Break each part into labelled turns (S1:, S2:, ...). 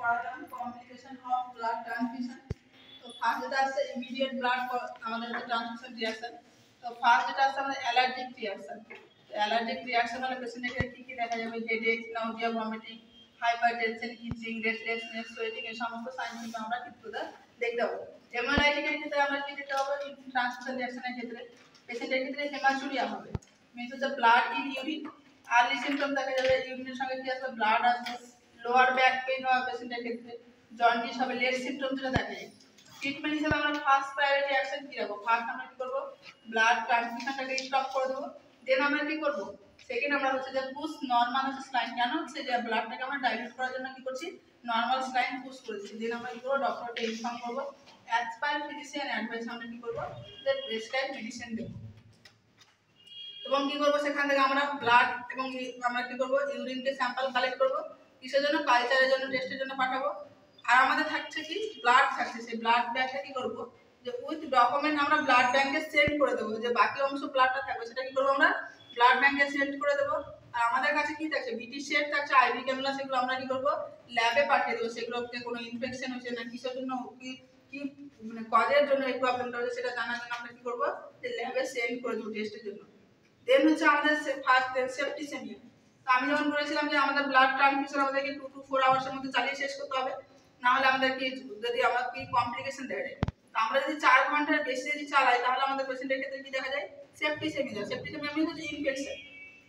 S1: পড়ালাম complication of blood transfusion. তো first যেটা আছে ইমিডিয়েট ব্লাড আমাদের হচ্ছে ট্রান্সফিউশন রিঅ্যাকশন। তো ফার্স্ট যেটা আছে আমাদের অ্যালার্জিক রিঅ্যাকশন। অ্যালার্জিক রিঅ্যাকশন হলে পেশেন্টের কি কি দেখা যাবে? হেডেক, নাউজিয়া, ভমিটিং, হাইপারটেনশন, ইচিং, রেস্টলেসনেস, সোয়েটিং এই সমস্ত সাইন কিন্তু আমরা কিন্তু দেখতে পাবো। হেমোরাইটিক এর ক্ষেত্রে আমরা কি দেখতে পাবো? ট্রান্সফিউশন রিঅ্যাকশনের ক্ষেত্রে পেশেন্টের ক্ষেত্রে হেমাচুরিয়া হবে, মিন্স হচ্ছে blood in urine. Early symptom দেখা যাবে ইউরিনের সঙ্গে কি আসবে? ব্লাড আসবে। লোয়ার ব্যাক পেইন হবে পেশেন্টের ক্ষেত্রে, জন্ডিস হবে, লেট সিমটম যেটা দেখা যায়। ট্রিটমেন্ট হিসেবে আমরা ফার্স্ট প্রায়োরিটি অ্যাকশন কি রাখবো? ফার্স্ট আমরা কি করবো? ব্লাড ট্রান্সফিউশনটাকে স্টপ করে দেবো। দেন আমরা কি করবো? সেকেন্ড আমরা হচ্ছে যে পুশ নর্মাল হচ্ছে স্লাইন, কেন হচ্ছে যে ব্লাডটাকে আমরা ডাইলিউট করার জন্য কি করছি? নর্মাল স্লাইন পুশ করেছি। দেন আমরা কি করবো? ডক্টরকে ইনফর্ম করবো, অ্যাজ পার ফিজিশিয়ান অ্যাডভাইস আমরা কি করবো? যে প্রেসক্রাইব মেডিসিন দেবো। এবং কি করবো? সেখান থেকে আমরা ব্লাড এবং আমরা কি করবো? ইউরিনকে স্যাম্পল কালেক্ট করবো। কিসের জন্য? কালচারের জন্য, টেস্টের জন্য পাঠাবো। আর আমাদের থাকছে কি? ব্লাড থাকছে। সেই ব্লাড ব্যাগটা কি করবো? যে উইথ ডকুমেন্ট আমরা ব্লাড ব্যাংকে সেন্ড করে দেবো। যে বাকি অংশ ব্লাডটা থাকবে সেটা কি করবো? আমরা ব্লাড ব্যাংকে সেন্ড করে দেবো। আর আমাদের কাছে কি থাকছে? বিটি সেট থাকছে, আইভি ক্যানুলা, সেগুলো আমরা কি করবো? ল্যাবে পাঠিয়ে দেবো। সেগুলোতে কোনো ইনফেকশন হচ্ছে না, কিসের জন্য, কি কি মানে কজের জন্য এই প্রবলেমটা হচ্ছে সেটা জানার জন্য আমরা কি করবো? যে ল্যাবে সেন্ড করে দেবো টেস্টের জন্য। দেন হচ্ছে আমাদের ফার্স্ট সেফটি সেমিয়া। তো আমি যখন বলেছিলাম যে আমাদের ব্লাড ট্রান্সফিউশন আমাদেরকে 2 to 4 আওয়ার্সের মধ্যে চালিয়ে শেষ করতে হবে, না হলে আমাদের কি যদি আমরা কি কমপ্লিকেশন দেখা যায়। তো আমরা যদি 4 ঘন্টার বেশি যদি চালাই তাহলে আমাদের পেশেন্টের ক্ষেত্রে কি দেখা যায়? সেফটি সেমিয়া। সেফটি সেমিয়া মানে হচ্ছে ইনফেকশন।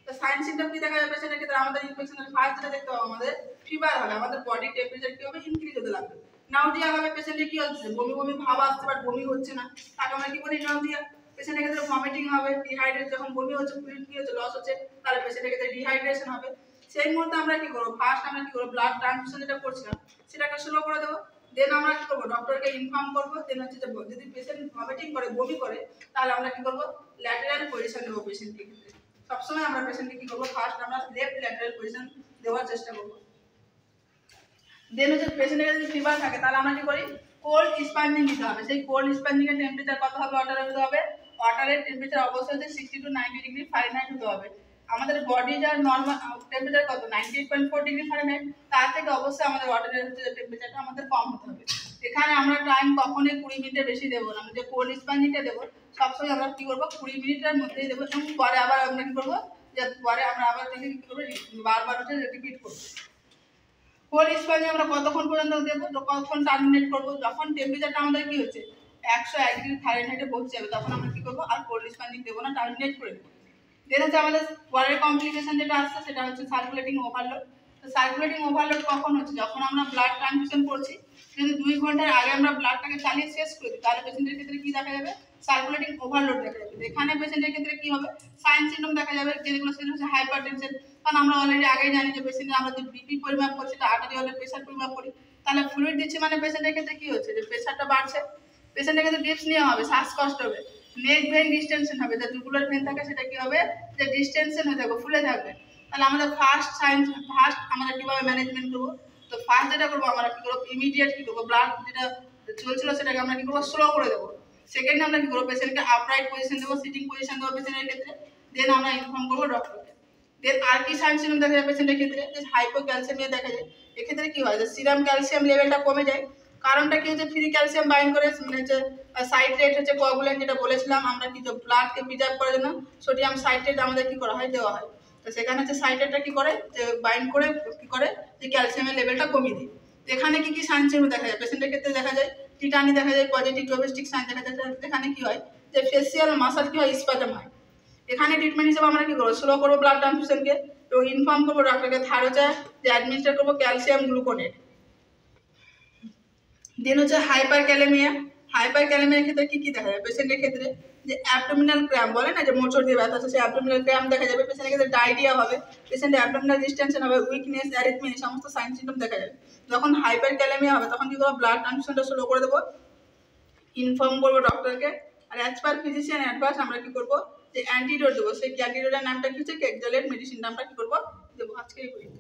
S1: তো সাইন সিম্পটম কি দেখা যায় পেশেন্টের ক্ষেত্রে? আমাদের ইনফেকশনের ফার্স্ট যেটা দেখতে হবে আমাদের ফিভার হবে, আমাদের বডি টেম্পারেচার কি হবে? ইনক্রিজ হতে লাগবে। নাউজিয়া হবে, পেশেন্টের কি হচ্ছে? বমি বমি ভাব আসছে বাট বমি হচ্ছে না, তাকে আমরা কি বলি? নাউজিয়া। পেশেন্টের ক্ষেত্রে ভমিটিং হবে, ডিহাইড্রেট, যখন বমি হচ্ছে, ফ্লুইড কি হচ্ছে? লস হচ্ছে, তাহলে পেশেন্টের ক্ষেত্রে ডিহাইড্রেশন হবে। সেই মুহূর্তে আমরা কি করবো? ফার্স্ট আমরা কি করবো? ব্লাড ট্রান্সফিউশন যেটা করছিলাম সেটাকে স্লো করে দেবো। দেন আমরা কি করবো? ডক্টরকে ইনফর্ম করবো। দেন হচ্ছে যে যদি পেশেন্ট ভমিটিং করে, বমি করে, তাহলে আমরা কি করবো? ল্যাটেরাল পজিশন দেবো পেশেন্টের ক্ষেত্রে। সবসময় আমরা পেশেন্টকে কি করবো? ফার্স্ট আমরা লেফট ল্যাটেরাল পজিশন দেওয়ার চেষ্টা করবো। দেন হচ্ছে পেশেন্টের যদি ফিভার থাকে তাহলে আমরা কি করি? কোল্ড স্পঞ্জিং নিতে হবে। সেই কোল্ড স্পঞ্জিং এর টেম্পারেচার কত হবে? ওয়াটারে হতে হবে। ওয়াটারের টেম্পারেচার অবশ্যই হচ্ছে 60 to 90 ডিগ্রি ফারেনহাইট হতে হবে। আমাদের বডি যার নরমাল টেম্পারেচার কত? 98.4 ডিগ্রি ফারেনহাইট। তার থেকে অবশ্যই আমাদের ওয়াটারের হচ্ছে টেম্পারেচারটা আমাদের কম হতে হবে। এখানে আমরা টাইম কখনোই 20 মিনিটের বেশি দেবো না। আমরা যে কোল্ড স্পঞ্জিংটা দেবো সবসময় আমরা কি করবো? 20 মিনিটের মধ্যেই দেবো। এবং পরে আবার আমরা কি করবো? যে পরে আমরা আবার কি করবো? বারবার হচ্ছে রিপিট করবো। কোল্ড স্পঞ্জিং আমরা কতক্ষণ পর্যন্ত দেবো? কতক্ষণ টার্মিনেট করবো? যখন টেম্পারেচারটা আমাদের কি হচ্ছে 101 ডিগ্রি ফারেনহাইটে পৌঁছে যাবে তখন আমরা কি করবো? আর কোল্ড স্পঞ্জিং দেবো না, টার্মিনেট করে দেবো। দেন হচ্ছে আমাদের পরের কমপ্লিকেশন যেটা আসছে সেটা হচ্ছে সার্কুলেটিং ওভারলোড। তো সার্কুলেটিং ওভারলোড কখন হচ্ছে? যখন আমরা ব্লাড ট্রান্সফিউশন করছি, যদি 2 ঘন্টার আগে আমরা ব্লাডটাকে চালিয়ে শেষ করে দিই তাহলে পেশেন্টের ক্ষেত্রে কি দেখা যাবে? সার্কুলেটিং ওভারলোড দেখা যাবে। এখানে পেশেন্টের ক্ষেত্রে কি হবে? সাইন সিম্পটম দেখা যাবে, যেগুলো সেটা হচ্ছে হাইপারটেনশন। কারণ আমরা অলরেডি আগেই জানি যে পেশেন্টের আমরা যে বিপি পরিমাপ করছি তা আর্টেরিয়ালের প্রেসার পরিমাপ করি, তাহলে ফ্লুইড দিচ্ছি মানে পেশেন্টের ক্ষেত্রে কি হচ্ছে? যে প্রেসারটা বাড়ছে। পেশেন্টের ক্ষেত্রে ড্রিপস নেওয়া হবে, শ্বাসকষ্ট হবে, নেক ভেন ডিস্টেনশন হবে, যে জুগুলার ভেন থাকে সেটা কি হবে? যে ডিস্টেনশন হয়ে থাকবে, ফুলে থাকবে। তাহলে আমাদের ফার্স্ট আমরা কিভাবে ম্যানেজমেন্ট করবো? তো ফার্স্ট যেটা করবো আমরা কি করবো? ইমিডিয়েট কি করবো? ব্লাড যেটা চলছিল সেটাকে আমরা কি করবো? স্লো করে দেবো। সেকেন্ড আমরা কি করবো? পেশেন্টকে আপরাইট পজিশন দেবো, সিটিং পজিশন দেবো পেশেন্টের ক্ষেত্রে। দেন আমরা ইনফর্ম করবো ডক্টরকে। দেন আর কি সাইন সিম্পটম দেখা যায় পেশেন্টের ক্ষেত্রে? যে হাইপোক্যালসিয়ামিয়া দেখা যায়। এক্ষেত্রে কি হয়? যে সিরাম ক্যালসিয়াম লেভেলটা কমে যায়। কারণটা কি হচ্ছে? ফ্রি ক্যালসিয়াম বাইন্ড করে, মানে হচ্ছে সাইট্রেট হচ্ছে কোয়াগুলেন্ট, যেটা বলেছিলাম আমরা কি ব্লাডকে প্রিজার্ভ করার জন্য সোডিয়াম সাইট্রেট আমাদের কি করা হয়? দেওয়া হয়। তো সেখানে হচ্ছে সাইট্রেটটা কি করে? যে বাইন্ড করে কি করে? যে ক্যালসিয়ামের লেভেলটা কমিয়ে দেয়। এখানে কি কি সাইন সিম্পটম দেখা যায়? পেশেন্টের ক্ষেত্রে দেখা যায় টিটানি দেখা যায়, পজিটিভ ডোমেস্টিক সাইন দেখা যায়। এখানে কি হয়? যে ফেসিয়াল মাসল কি হয়? স্পাজম হয়। এখানে ট্রিটমেন্ট হিসেবে আমরা কি করবো? স্লো করবো ব্লাড ট্রান্সফিউশনকে এবং ইনফর্ম করবো ডক্টরকে, থার্ড হচ্ছে যে অ্যাডমিনিস্টার করবো ক্যালসিয়াম গ্লুকোনেট। দেন হচ্ছে হাইপার ক্যালেমিয়ার ক্ষেত্রে কি কি দেখা যায় পেশেন্টের ক্ষেত্রে? যে অ্যাবডোমিনাল ক্র্যাম্প বলে না, যে মোচড় দিয়ে ব্যথা হচ্ছে, সেই অ্যাবডোমিনাল ক্র্যাম্প দেখা যাবে। পেশেন্টের ক্ষেত্রে ডায়রিয়া হবে, পেশেন্টের অ্যাবডোমিনাল ডিস্টেনশন হবে, উইকনেস, অ্যারিথমিয়া, এই সমস্ত সাইন সিম্পটম দেখা যাবে। যখন হাইপার ক্যালেমিয়া হবে তখন কি করবো? ব্লাড ট্রান্সফিউশনটা স্লো করে দেবো, ইনফর্ম করবো ডক্টরকে। আর অ্যাজ পার ফিজিশিয়ান অ্যাডভাইস আমরা কি করবো? যে অ্যান্টিডোট দেবো। সেই অ্যান্টিডোটের নামটা কি হচ্ছে? কেকজলেট মেডিসিনটা আমরা কি করবো? দেবো। আজকে এই পর্যন্ত।